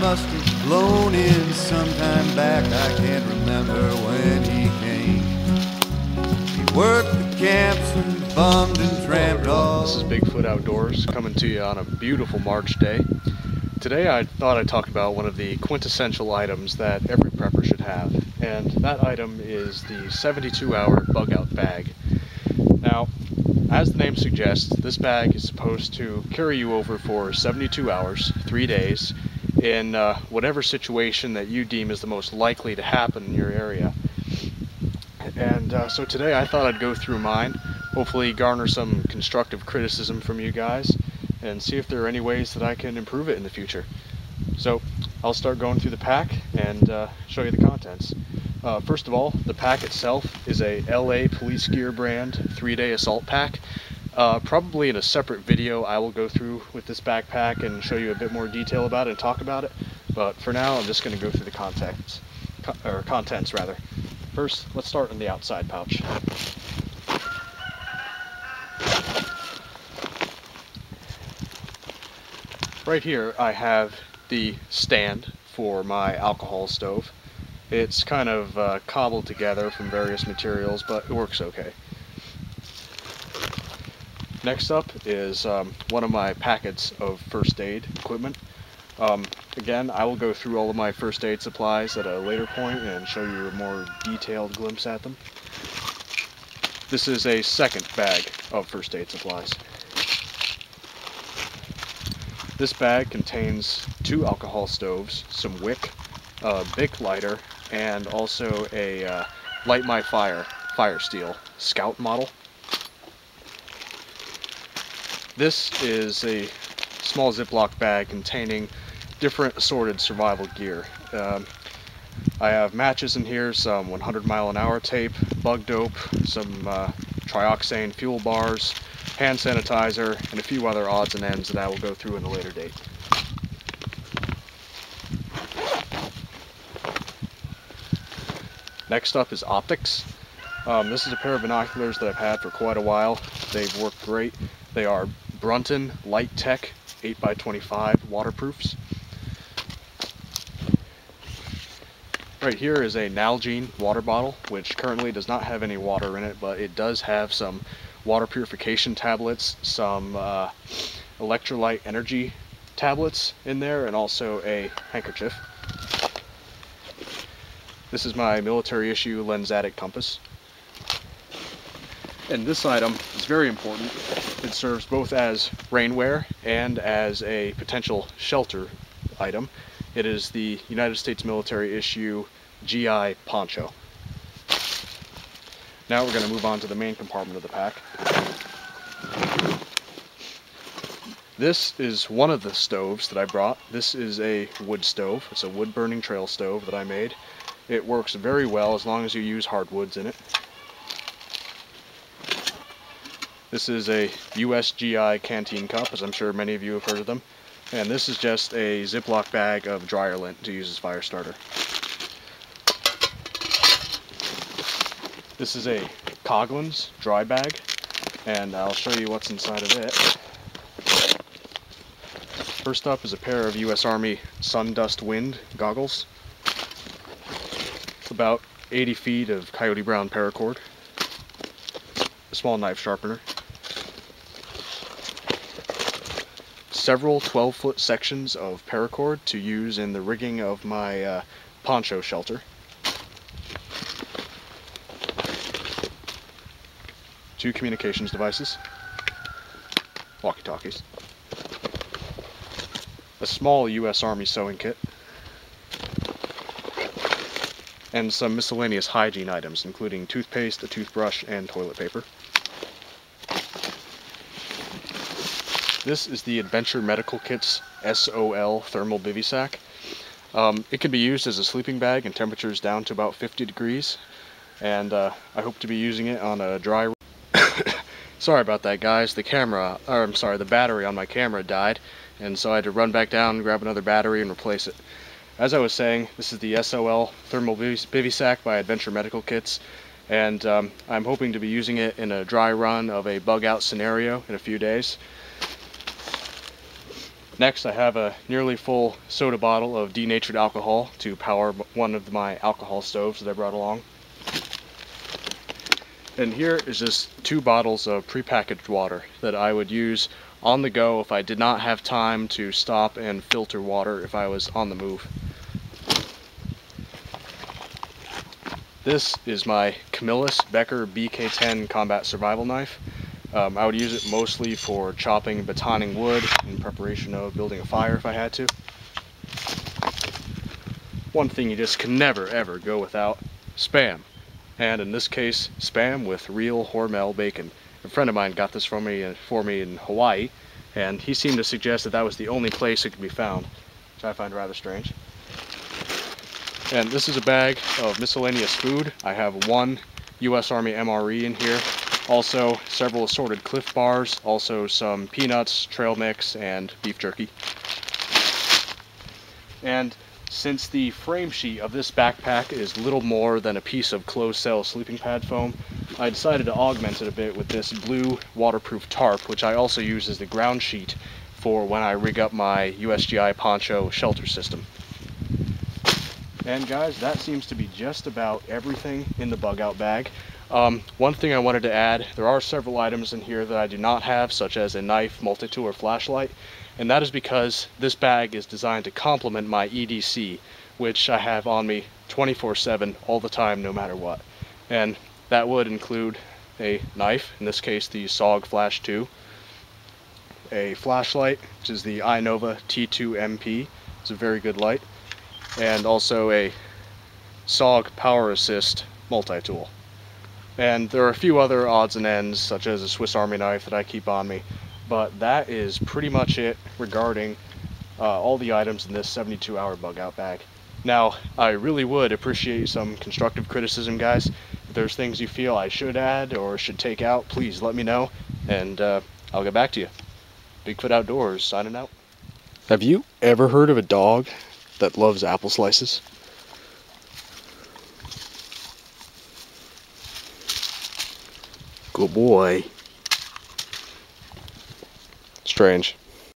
must have blown in sometime back. I can't remember when he came. He worked the camps and bummed and tramped all. This is Bigfoot Outdoors coming to you on a beautiful March day. Today I thought I'd talk about one of the quintessential items that every prepper should have, and that item is the 72-hour bug-out bag. Now, as the name suggests, this bag is supposed to carry you over for 72 hours, 3 days, in whatever situation that you deem is the most likely to happen in your area. And so today I thought I'd go through mine, hopefully garner some constructive criticism from you guys, and see if there are any ways that I can improve it in the future. So I'll start going through the pack and show you the contents. First of all, the pack itself is a LA Police Gear brand 3-day assault pack. Probably in a separate video I will go through with this backpack and show you a bit more detail about it and talk about it, but for now I'm just going to go through the contents. First, let's start on the outside pouch. Right here I have the stand for my alcohol stove. It's kind of cobbled together from various materials, but it works okay. Next up is one of my packets of first aid equipment. Again, I will go through all of my first aid supplies at a later point and show you a more detailed glimpse at them. This is a second bag of first aid supplies. This bag contains 2 alcohol stoves, some wick, a Bic lighter, and also a Light My Fire Steel Scout model. This is a small Ziploc bag containing different assorted survival gear. I have matches in here, some 100-mile-an-hour tape, bug dope, some trioxane fuel bars, hand sanitizer, and a few other odds and ends that I will go through in a later date. Next up is optics. This is a pair of binoculars that I've had for quite a while. They've worked great. They are Brunton Light Tech 8x25 waterproofs. Right here is a Nalgene water bottle, which currently does not have any water in it, but it does have some water purification tablets, some electrolyte energy tablets in there, and also a handkerchief. This is my military issue lensatic compass. And this item is very important. It serves both as rainwear and as a potential shelter item. It is the United States military issue GI poncho. Now we're going to move on to the main compartment of the pack. This is one of the stoves that I brought. This is a wood stove. It's a wood burning trail stove that I made. It works very well as long as you use hardwoods in it. This is a USGI canteen cup, as I'm sure many of you have heard of them. And this is just a Ziploc bag of dryer lint to use as fire starter. This is a Coghlan's dry bag, and I'll show you what's inside of it. First up is a pair of US Army Sun Dust Wind goggles. It's about 80 feet of coyote brown paracord. A small knife sharpener. Several 12-foot sections of paracord to use in the rigging of my poncho shelter. 2 communications devices, walkie-talkies, a small US Army sewing kit, and some miscellaneous hygiene items, including toothpaste, a toothbrush, and toilet paper. This is the Adventure Medical Kit's SOL thermal bivy sack. It can be used as a sleeping bag in temperatures down to about 50 degrees, and I hope to be using it on a dry... Sorry about that, guys. The battery on my camera died, and so I had to run back down and grab another battery and replace it. As I was saying, this is the SOL thermal bivy sack by Adventure Medical Kits, and I'm hoping to be using it in a dry run of a bug out scenario in a few days. Next, I have a nearly full soda bottle of denatured alcohol to power one of my alcohol stoves that I brought along. And here is just 2 bottles of prepackaged water that I would use on the go if I did not have time to stop and filter water if I was on the move. This is my Camillus Becker BK10 combat survival knife. I would use it mostly for chopping and batoning wood in preparation of building a fire if I had to. One thing you just can never ever go without: Spam. And in this case, Spam with real Hormel bacon. A friend of mine got this for me in Hawaii, and he seemed to suggest that that was the only place it could be found, which I find rather strange. And this is a bag of miscellaneous food. I have 1 U.S. Army MRE in here, also several assorted Cliff Bars, also some peanuts, trail mix, and beef jerky. And since the frame sheet of this backpack is little more than a piece of closed cell sleeping pad foam, I decided to augment it a bit with this blue waterproof tarp, which I also use as the ground sheet for when I rig up my USGI poncho shelter system. And guys, that seems to be just about everything in the bug out bag. One thing I wanted to add: there are several items in here that I do not have, such as a knife, multi-tool, or flashlight, and that is because this bag is designed to complement my EDC, which I have on me 24/7 all the time, no matter what. And that would include a knife, in this case the SOG Flash 2, a flashlight, which is the iNova T2 MP, it's a very good light, and also a SOG Power Assist multi-tool. And there are a few other odds and ends, such as a Swiss Army knife that I keep on me, but that is pretty much it regarding all the items in this 72-hour bug out bag. Now, I really would appreciate some constructive criticism, guys. If there's things you feel I should add or should take out, please let me know, and I'll get back to you. Bigfoot Outdoors, signing out. Have you ever heard of a dog that loves apple slices? Good boy. Strange.